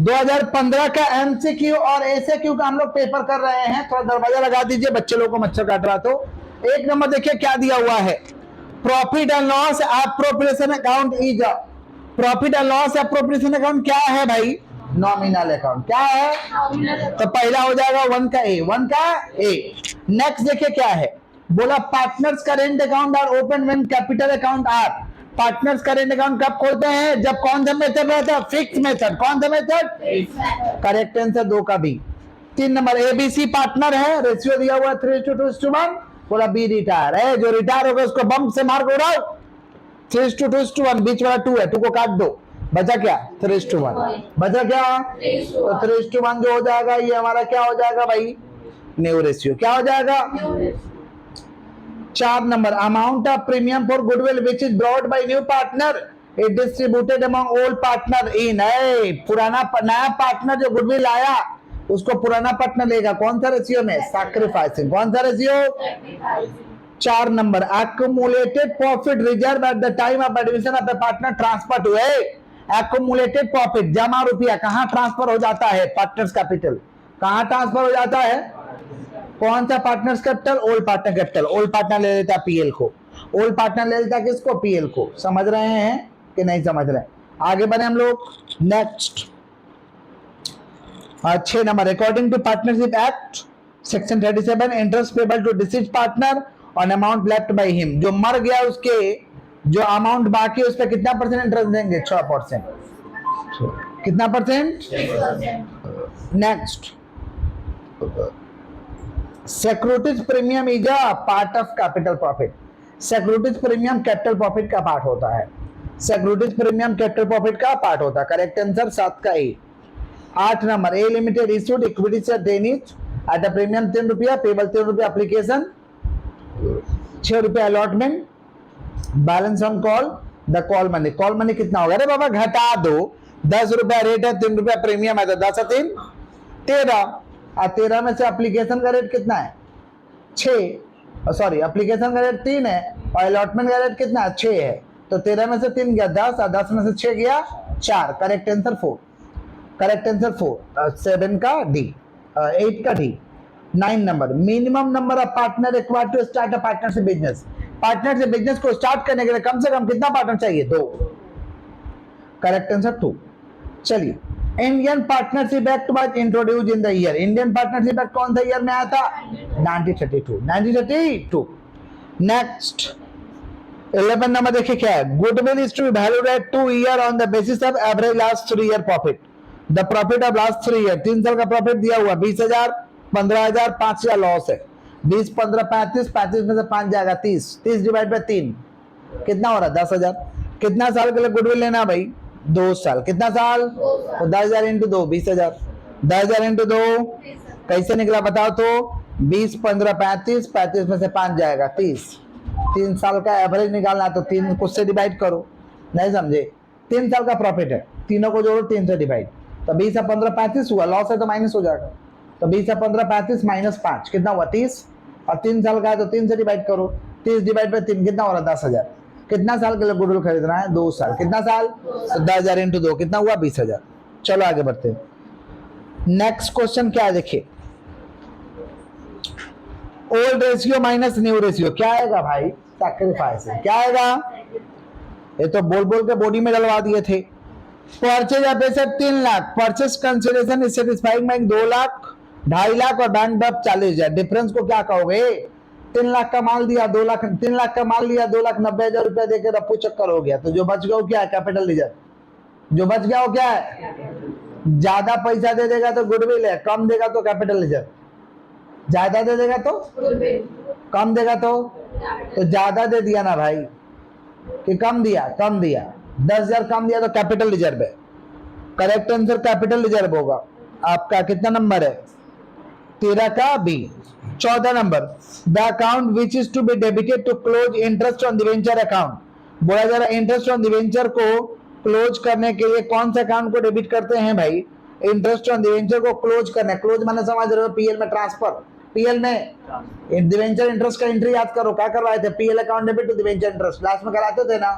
2015 का एमसीक्यू और एसएक्यू का हम लोग पेपर कर रहे हैं। थोड़ा दरवाजा लगा दीजिए, बच्चे लोगों को मच्छर काट रहा। तो एक नंबर देखिए क्या दिया हुआ है, profit and loss appropriation account is a, profit and loss appropriation account क्या है भाई? Nominal account. क्या है? तो पहला हो जाएगा 1 का ए, 1 का ए। नेक्स्ट देखिए क्या है, बोला partners current account are open when capital account are. Partners current account कब खोलते हैं? जब कौन सा मेथड रहता है? Fix method. कौन सा मेथड? करेक्ट आंसर 2 का बी। 3 नंबर एबीसी पार्टनर है, रेशियो दिया हुआ 3:2:1। बोला बी रिटायर है, जो रिटायर होगा उसको बम से मार को उड़ाओ। 3:2:1, बीच वाला 2 है, 2 को काट दो, बचा क्या? 3:1। बचा क्या? तो 3:1 जो हो जाएगा ये हमारा क्या हो जाएगा भाई? New ratio. क्या हो जाएगा? 4 number amount of premium for goodwill which is brought by new partner it distributed among old partner in. पुराना नया पार्टनर जो गुडविल आया उसको पुराना पार्टनर लेगा। कौन सा रेशियो में? सैक्रिफाइसिंग। कौन सा ratio? 4 number accumulated profit reserve at the time of admission of a partner transfer to a accumulated profit, जमा रुपया कहां ट्रांसफर हो जाता है? Partners capital. कहां ट्रांसफर हो जाता है? कौन सा partners capital? Old partner capital. Old partner ले लेता पीएल को, ओल्ड पार्टनर ले लेता किसको? पीएल को। समझ रहे हैं कि नहीं समझ रहे? आगे बढ़े हम लोग। Next 6 number according to partnership act section 37 interest payable to deceased partner on amount left by him. जो मर गया उसके जो अमाउंट बाकी उस पर कितना परसेंट इंटरेस्ट देंगे? 6%। कितना percent? Next securities premium is a part of capital profit. Securities premium capital profit का पार्ट होता है। सिक्योरिटीज प्रीमियम कैपिटल प्रॉफिट का पार्ट होता है। करेक्ट आंसर 7 का A. 8 number A limited issued equity share टेनिज एट अ प्रीमियम 3 रुपया, payable 3 रुपया एप्लीकेशन, 6 रुपया allotment, balance on call, the call money. Call money कितना होगा? अरे बाबा घटा दो, 10 रुपया रेट है, 3 रुपया प्रीमियम है, तो 10 3 13। और 13 में से एप्लीकेशन का रेट कितना है? 6। सॉरी, एप्लीकेशन का रेट 3 है और अलॉटमेंट का रेट कितना है? 6 है। तो 13 में से 3 गया 10 और 10 में से 6 गया 4। Correct answer 4। Correct answer 4। 7 का डी, 8 का D. 9 number minimum number of partner required to start a partnership business. Partnership business को स्टार्ट करने के लिए कम से कम कितना पार्टनर चाहिए? 2। Correct answer 2। चलिए, Indian partnership act was introduced in the year. Indian partnership act कौन सा ईयर में आया था? 1932। नेक्स्ट 11 नंबर देखिए क्या है, goodwill is to be valued at 2 year on the basis of average last 3 year profit. The profit of last 3 year, 3 साल का प्रॉफिट दिया हुआ 20,000, 15,000, 5,000 लॉस है। 20, 15, 35, 35 में से 5 जाएगा 30, 30 डिवाइड बाय 3 कितना हो रहा है? 10,000। कितना साल के लिए गुडविल लेना भाई? 2 साल। कितना साल? तो 10,000 इंटू 2 20,000। 10,000 इंटू 2 कैसे निकला बताओ तो? 20, 15, 35, 35 में से 5 जाएगा 30। 3 साल का एवरेज निकालना तो 3 को से डिवाइड करो। नहीं समझे? 3 साल का प्रॉफिट है, तीनों को जोड़ो 3 से डिवाइड, तो 20 और 15 35 हुआ, लॉस है तो माइनस हो जाएगा। तो 20 और 15 35 माइनस 5 कितना हुआ? 30। और 3 साल का है तो 3 से डिवाइड करो, 30 डिवाइड बाय 3 कितना हो रहा है? 10,000। कितना साल के लिए गुडविल खरीदना है? 2 साल। कितना साल? तो 10,000 इंटू 2 कितना हुआ? 20,000। चलो आगे बढ़ते हैं। नेक्स्ट क्वेश्चन क्या है देखिए, old ratio minus new ratio क्या आएगा भाई? सैक्रिफाइस। क्या आएगा? ये तो बोल बोल के बॉडी में डलवा दिए थे। Purchase of asset 3 lakh, purchase consideration is satisfying bank 2 lakh, 2.5 lakh और बैंक ड्राफ्ट 40,000। डिफरेंस को क्या कहोगे? 3 लाख का माल दिया 2 लाख, 3 लाख का माल लिया 2,90,000 रुपया देकर रफू चक्कर हो गया। तो जो बच गया वो क्या है? Capital reserve. जो बच गया वो क्या है? ज्यादा पैसा दे देगा तो गुडविल है, कम देगा तो कैपिटल रिजर्व। ज्यादा दे देगा तो कम देगा तो ज्यादा दे दिया ना भाई कि कम दिया? कम दिया, 10,000 कम दिया तो कैपिटल रिजर्व है। करेक्ट आंसर कैपिटल रिजर्व होगा। आपका कितना नंबर है? 13 का B. 14 number the account which is to be debited to close interest on debenture account. बोला जा रहा इंटरेस्ट ऑन डिवेंचर को क्लोज करने के लिए कौन से अकाउंट को डेबिट करते हैं भाई? इंटरेस्ट ऑन डिवेंचर को क्लोज करना है। क्लोज माने समझ रहे हो? पीएल में ट्रांसफर। पीएल में डिवेंचर इंटरेस्ट का एंट्री याद करो, क्या करवाए थे? PL account debit to debenture interest last में कराते थे ना।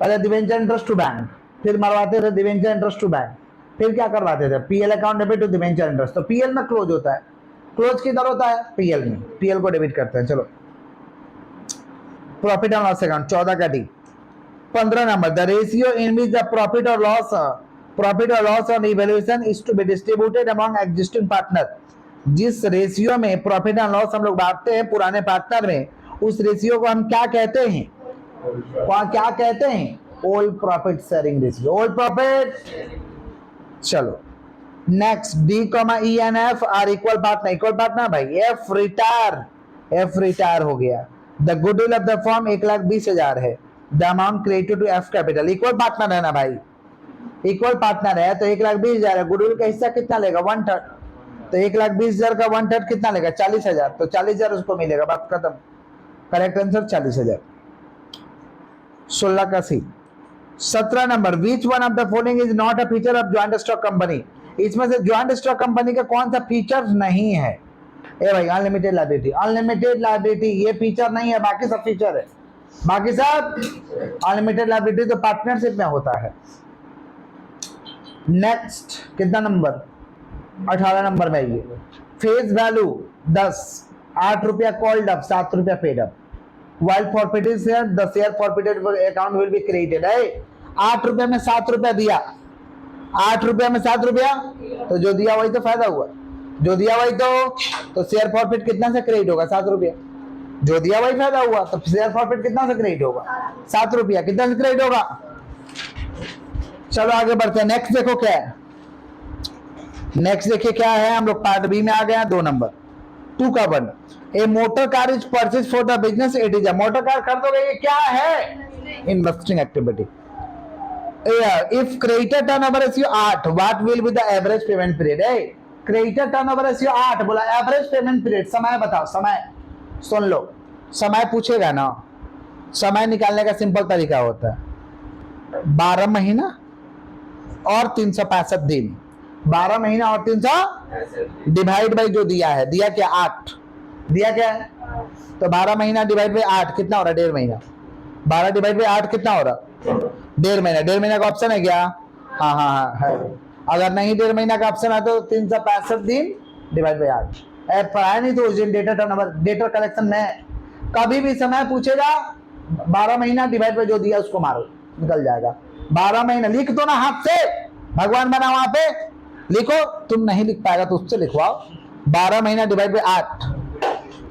पहले डिवेंचर इंटरेस्ट टू बैंक, फिर मरवाते थे डिवेंचर इंटरेस्ट टू बैंक, फिर क्या करवाते थे PL account debit to debenture interest. तो पीएल में क्लोज होता है, क्लोज किधर होता है पीएल में, पीएल को डेबिट करते हैं। चलो प्रॉफिट एंड लॉस अकाउंट 14 का D. 15 number the ratio in which the profit और loss on evaluation is to be distributed among existing partner. जिस रेशियो में प्रॉफिट एंड लॉस हम लोग बांटते हैं पुराने पार्टनर में, उस रेशियो को हम क्या कहते हैं, क्या कहते हैं, old profit sharing ratio, old profit. चलो next D E N F R equal partner भाई। एफ रिटायर हो गया। The goodwill of the firm 1,20,000 है। The amount credited to F capital, equal partner है ना भाई, इक्वल पार्टनर है तो 1,20,000 है। गुडविल का हिस्सा कितना लेगा 1/3, तो 1,20,000 का 1/3 कितना लेगा 40,000, तो 40,000 उसको मिलेगा, बात खत्म। Correct answer 40,000। 16 का सी। 17 number which one of the following is not a feature of joint stock company. इसमें से ज्वाइंट स्टॉक कंपनी का कौन सा फीचर नहीं है। ए भाई अनलिमिटेड लायबिलिटी ये फीचर नहीं है, बाकी सब फीचर है, बाकी सब। अनलिमिटेड लायबिलिटी तो पार्टनरशिप में होता है। नेक्स्ट कितना नंबर 18 नंबर में ये फेस वैल्यू 10, 8 रुपया कॉल्ड अप, 7 रुपया paid up. While forfeited share, the share forfeited account will be created। 8 रुपये में 7 रुपया दिया, 8 रुपये में 7 रुपया, तो जो दिया वही तो फायदा हुआ, जो दिया वही तो शेयर फॉरफिट कितना से क्रेडिट होगा 7 रुपया, जो दिया वही फायदा हुआ, तो शेयर फॉरफिट कितना से क्रेडिट होगा 7 रुपया, कितना से क्रेडिट होगा। चलो आगे बढ़ते हैं। नेक्स्ट देखो क्या है, नेक्स्ट देखिए क्या है, हम लोग पार्ट बी में आ गए हैं। 2 नंबर 2 का 1 a motor car is purchase for the business, it is a motor car खरीदोगे, ये क्या है investing activity. If creditor turnover ratio 8 what will be the average payment period. Creditor turnover ratio 8 बोला, average payment period समय बताओ, समय सुन लो, समय पूछेगा ना, समय निकालने का सिंपल तरीका होता है 12 महीना और 365 दिन। 12 महीना और 300 डिवाइड बाई जो दिया है, दिया क्या 8, दिया क्या है, तो 12 महीना डिवाइड बाई 8 कितना हो रहा है 1.5 महीना। 12 डिवाइड बाई 8 कितना हो रहा 1.5 महीना। 1.5 महीना का ऑप्शन है क्या, हाँ है। अगर नहीं 1.5 महीना का ऑप्शन है तो 365 दिन डिवाइड बाई 8। पढ़ाया नहीं तो उस दिन डेटा टर्नओवर डेटा कलेक्शन में कभी भी समय पूछेगा 12 महीना डिवाइड बाई जो दिया उसको मारो, निकल जाएगा। 12 महीना लिख दो ना हाथ से, भगवान बना वहां पे लिखो, तुम नहीं लिख पाएगा तो उससे लिखवाओ। 12 महीना डिवाइड बाई 8,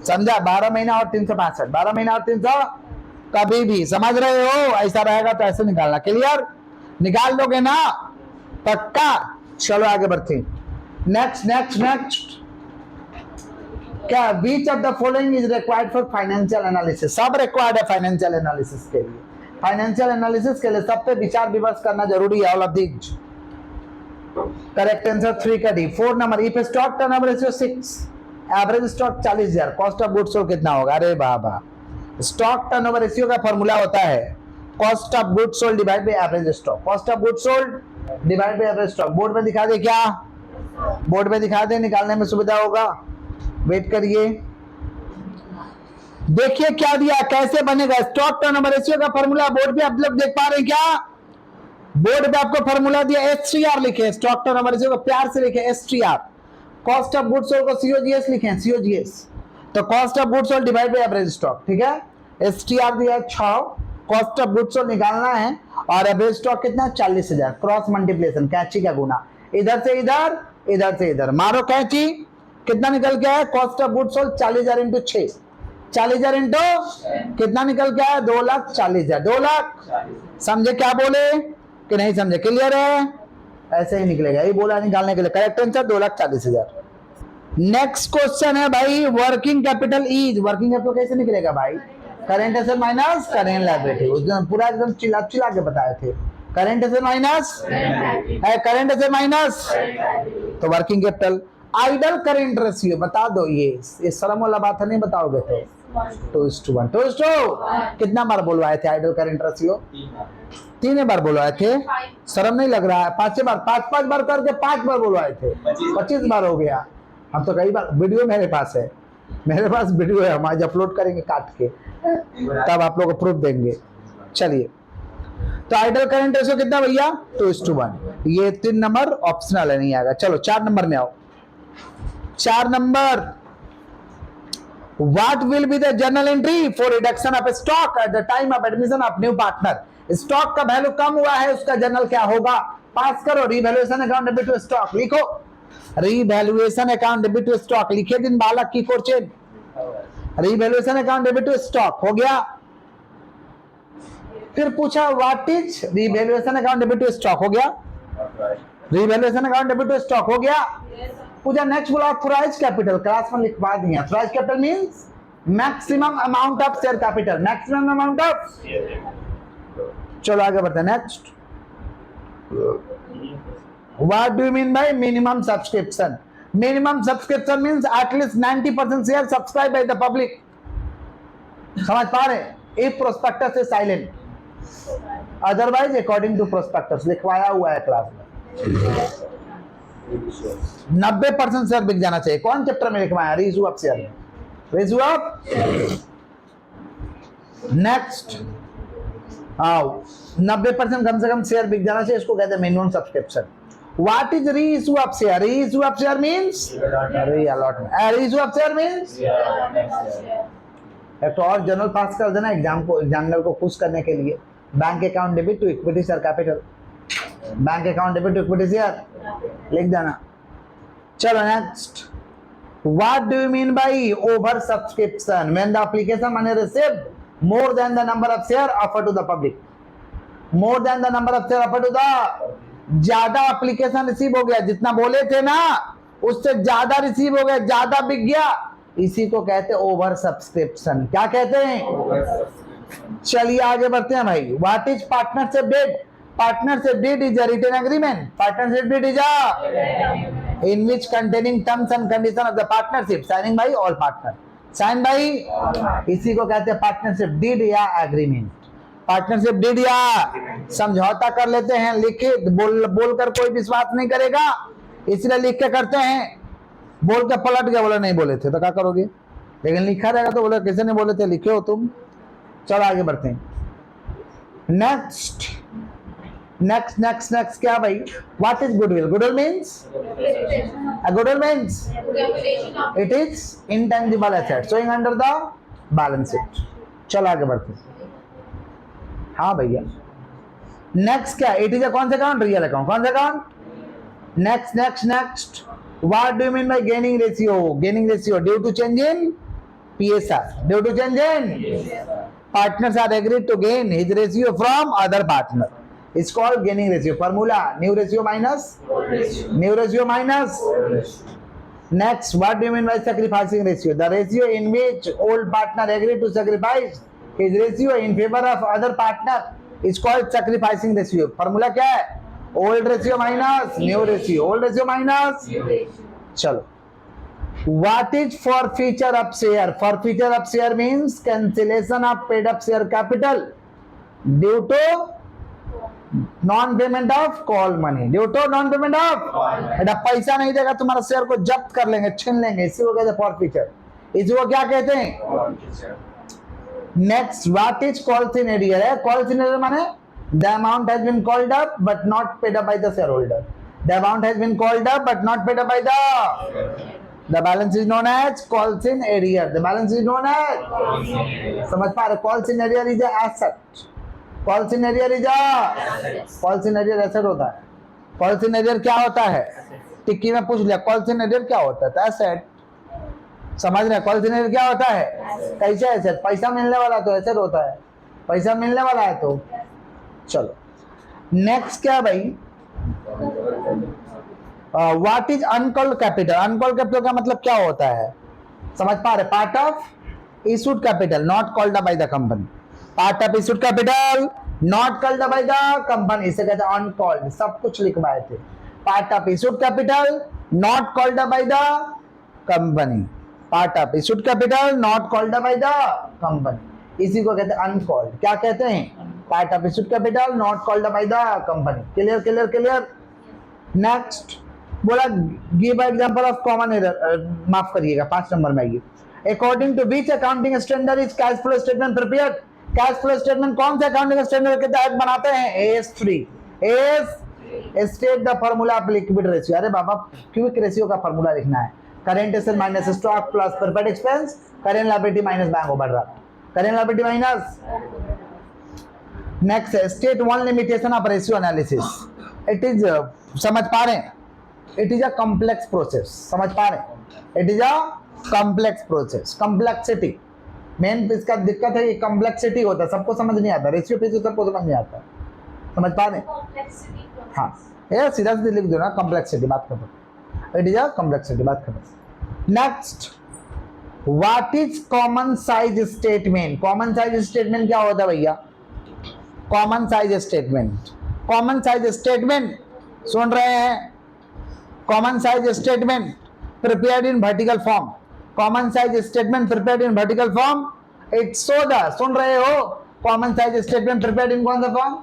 समझा, 12 महीना और 365, 12 महीना और 300, कभी भी समझ रहे हो, ऐसा रहेगा तो ऐसे निकालना। क्लियर, निकाल दोगे ना पक्का। चलो आगे बढ़ते हैं। नेक्स्ट क्या which of the following is required for financial analysis. सब रिक्वायर्ड है फाइनेंशियल एनालिसिस के लिए, फाइनेंशियल एनालिसिस के लिए सब पे विचार विमर्श करना जरूरी है। All of these correct answer 3 का D. 4 number if stock turnover ratio 6 average stock 40,000 cost of goods sold कितना होगा। अरे बाबा, स्टॉक टर्नओवर रेशियो का फॉर्मूला होता है cost of goods sold divide by average stock, cost of goods sold divide by average stock. Board में दिखा दे क्या, board में दिखा दे, निकालने में सुविधा होगा। वेट करिए, देखिए क्या दिया, कैसे बनेगा स्टॉक टर्नओवर रेशियो का फॉर्मूला। बोर्ड पे आप लोग देख पा रहे हैं क्या, बोर्ड पे आपको फॉर्मूला दिया, एसटीआर लिखे, स्टॉक टर्नओवर रेशियो को प्यार से लिखे STR. Cost of goods sold को सीओजीएस लिखे, सीओजीएस। तो cost of goods sold divide by average stock, ठीक है। एसटीआर दिया 6, कॉस्ट ऑफ गुड्स सोल्ड निकालना है और एवरेज स्टॉक कितना 40,000। क्रॉस मल्टीप्लिकेशन, कैंची का गुना, इधर से इधर, इधर से इधर, मारो कैंची, कितना निकल गया है cost of goods sold 40,000 into 6, 40,000 into कितना निकल गया है 2,40,000। 2 लाख, समझे क्या बोले कि नहीं समझे, क्लियर है, ऐसे ही निकलेगा, ये बोला निकालने के लिए। Correct answer 2,40,000। नेक्स्ट क्वेश्चन है भाई working capital is, working capital कैसे निकलेगा भाई, current asset minus current liability. उस दिन पूरा एकदम चिल्ला के बताए थे, करेंट एसेट माइनस है, करेंट एसेट माइनस तो working capital. Ideal current ratio बता दो, ये शर्म वाला बात है, नहीं बताओगे तो 2:1, 2:2 कितना बार बोलवाए थे आइडल करेंट रेशियो, 3 बार बोलवाए थे, शर्म नहीं लग रहा है, 5 बार, 5 बार करके 5 बार बोलवाए थे, 25 बार हो गया। हम तो कई बार, वीडियो मेरे पास है, मेरे पास वीडियो है, हम आज अपलोड करेंगे काट के, तब आप लोग को प्रूफ देंगे। चलिए तो आइडल करंट रेशियो कितना भैया 2:1। ये 3 नंबर ऑप्शनल है, नहीं आएगा। चलो 4 नंबर में आओ। 4 number, What will be the journal entry for reduction of stock at the time of admission of new partner? Stock का वैल्यू कम हुआ है, उसका जर्नल क्या होगा? पास करो। Revaluation account debit to stock लिखो। Revaluation account debit to stock लिखे दिन बालक की question. Revaluation account debit to stock हो गया। फिर पूछा what is revaluation account debit to stock हो गया। Revaluation account debit to stock हो गया। पूछा नेक्स्ट बोला ऑथराइज्ड कैपिटल, क्लास में लिखवा दिया। Authorised capital means maximum amount of share capital, maximum amount of. चलो आगे बढ़ते हैं। Next, what do you mean by minimum subscription? Minimum subscription means at least 90% share subscribe by the public. समझ पा रहे? If prospectus is silent, otherwise according to prospectus लिखवाया हुआ है क्लास में। 90% शेयर बिक जाना चाहिए। कौन चैप्टर में लिखवाया? रेशियो ऑफ शेयर में। Ratio of. नेक्स्ट आओ, 90% कम से कम शेयर बिक जाना चाहिए, इसको कहते हैं minimum subscription. What is reissue of share? Reissue of share means reallotment. Reissue of share means एक तो और जनरल पास कर देना एग्जाम को, एग्जामिनर को खुश करने के लिए। Bank account debit to equity share capital, bank account debit to equity share लिख देना। चलो next, what do you mean by over subscription? When the application money received more than the number of share offered to the public, more than the number of share offered to the, ज्यादा application receive हो गया, जितना बोले थे ना उससे ज्यादा receive हो गया, ज्यादा बिक गया, इसी को कहते हैं ओवर सब्सक्रिप्शन। क्या कहते हैं? चलिए आगे बढ़ते हैं भाई। What is partnership deed? Partnership deed is a written agreement. Partnership deed is a in which containing terms and condition of the partnership signing by all partner. Sign भाई, इसी को कहते हैं पार्टनरशिप डीड या एग्रीमेंट। पार्टनरशिप डीड या समझौता कर लेते हैं, लिखित बोलकर कोई विश्वास नहीं करेगा, इसलिए लिख के करते हैं। बोल के पलट गया, बोला नहीं बोले थे तो क्या करोगे? लेकिन लिखा रहेगा तो बोले किसी ने बोले थे, लिखे हो तुम। चलो आगे बढ़ते हैं। नेक्स्ट नेक्स्ट नेक्स्ट नेक्स्ट क्या भाई? What is goodwill? Goodwill means goodwill means it is intangible asset showing under the balance sheet. चलो आगे बढ़ते हैं। हाँ भैया, नेक्स्ट क्या? इट इज अ कौन सा अकाउंट? Real account. कौन सा account? Next next next, what do you mean by gaining ratio? Gaining ratio due to change in PSR, due to change in partners are agreed to gain his ratio from other partner, is called gaining ratio. Formula new ratio minus new ratio minus. Next, what do you mean by sacrificing ratio? The ratio in which old partner agreed to sacrifice his ratio in favor of other partner is called sacrificing ratio. Formula क्या है? old ratio minus new ratio. Old ratio minus new ratio. चलो, what is forfeiture of share? Forfeiture of share means cancellation of paid up share capital due to non payment of call money. Due to non payment of, बेटा पैसा नहीं देगा तुम्हारा share को जब्त कर लेंगे, छीन लेंगे, इसी को कहते हैं फॉरफीचर। इसी को क्या कहते हैं? Next, what is calls in arrear? है कॉल्स इन एरियर माने the amount has been called up but not paid up by the shareholder. The amount has been called up but not paid up by the balance is known as calls in arrear. The balance is known as, समझ पा रहे? Calls in arrear is a asset. Calls in arrear is calls in arrear asset होता है। Calls in arrear क्या होता है? टिक्की में पूछ लिया कॉल्स इन एरियर क्या होता है? एसेट। समझ रहे? कॉल्स इन एरियर क्या होता है? कैसे एसेट? पैसा मिलने वाला तो एसेट होता है, पैसा मिलने वाला है तो। चलो नेक्स्ट क्या भाई? What is uncalled capital? Uncalled capital का मतलब क्या होता है? समझ पा रहे? Part of issued capital not called by the company. Part of issued capital not called by the company, इसे कहते हैं अनकॉल्ड। सब कुछ लिखवाए थे। Part of issued capital not called by the company, part of issued capital not called by the company, इसी को कहते हैं अनकॉल्ड। क्या कहते हैं? Part of issued capital not called by the company. Clear clear clear. Next बोला give example of common error, माफ करिएगा 5 नंबर में आइए। According to which accounting standard is cash flow statement prepared? Cash flow statement कौन से accounting standard के तहत बनाते हैं? AS3। State the formula of liquid ratio. अरे बाबा क्विक रेशियो का फॉर्मूला लिखना है। Current asset minus stock plus prepaid expense, current liability minus bank overdraft, current liability minus. Next है state one limitation of ratio analysis. It is समझ पा रहे हैं? It is a complex process. समझ पा रहे हैं? It is a complex process. Complexity main इसका दिक्कत है, ये कॉम्प्लेक्सिटी होता है, सबको समझ नहीं आता। रेशियो पेशियो सबको समझ नहीं आता। समझ पा रहे हैं? हाँ ये सीधा सीधा लिख दो ना, कॉम्प्लेक्सिटी बात करो। इट इज अ कॉम्प्लेक्सिटी बात करो। Next, what is common size statement? Common size statement क्या होता है भैया? Common size statement, common size statement सुन रहे हैं? Common size statement prepared in vertical form. Common size statement prepared in vertical form. It so the, सुन रहे हो? Common size statement prepared in कौन सा फॉर्म?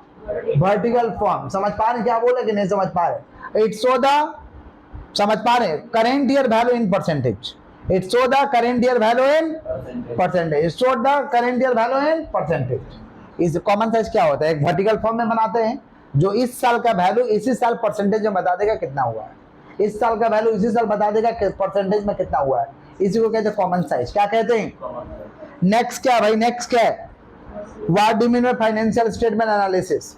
Vertical form. समझ पा रहे क्या बोले कि नहीं समझ पा रहे? इट सो द, समझ पा रहे? Current year value in percentage. It so the current year value in percentage. It so the current year value in percentage. इस कॉमन साइज क्या होता है? एक वर्टिकल फॉर्म में बनाते हैं, जो इस साल का वैल्यू इसी साल परसेंटेज में बता देगा कितना हुआ है। इस साल का वैल्यू इसी साल बता देगा परसेंटेज में कितना हुआ है। इसी को कहते हैं कॉमन साइज। क्या कहते हैं? नेक्स्ट क्या भाई? नेक्स्ट क्या है? What do you mean by financial statement analysis?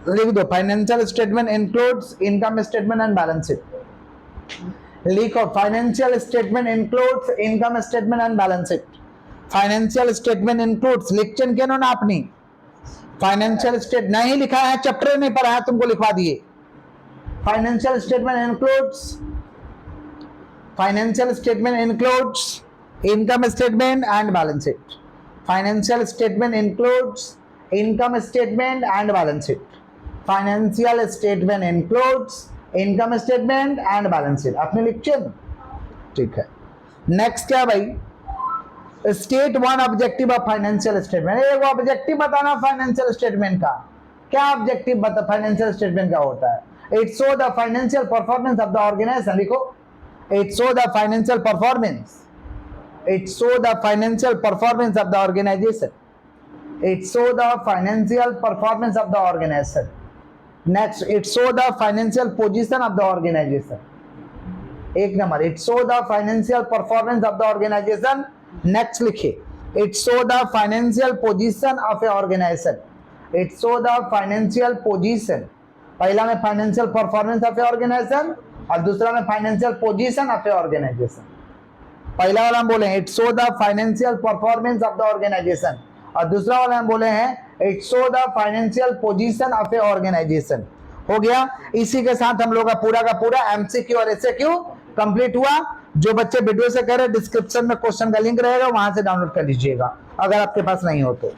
लिख दो, financial statement includes income statement and balance sheet. लिखो, financial statement includes income statement and balance sheet. Financial statement includes, लिखचन के नो ना अपनी। फाइनेंशियल स्टेट नहीं लिखा है, चैप्टर नहीं पढ़ा है, तुमको लिखवा दिए। Financial statement includes, financial statement includes income statement and balance sheet. Financial statement includes income statement and balance sheet. Financial statement includes income statement and balance sheet. आपने लिखचन, ठीक है। नेक्स्ट क्या भाई? State one objective of financial statement. एक objective बताना financial statement का। क्या ऑब्जेक्टिव बता? फाइनेंशियल स्टेटमेंट का होता है it show the financial performance of the organisation. लिखो, it show the financial performance, it show the financial performance of the organisation, it show the financial performance of the organisation. Next, it show the financial position of the organisation. एक number, it show the financial performance of the organisation. Next लिखिए, it show the financial position of a organisation. It show the financial position, पहला में financial performance of a organisation और दूसरा में financial position of a organisation. पहला वाला हम बोले हैं it show the financial performance of the organisation और दूसरा वाला हम बोले हैं it show the financial position of a organisation. हो गया। इसी के साथ हम लोग का पूरा एमसीक्यू और एसक्यू कंप्लीट हुआ। जो बच्चे वीडियो से कर रहे हैं, डिस्क्रिप्शन में क्वेश्चन का लिंक रहेगा, वहां से डाउनलोड कर लीजिएगा अगर आपके पास नहीं हो तो।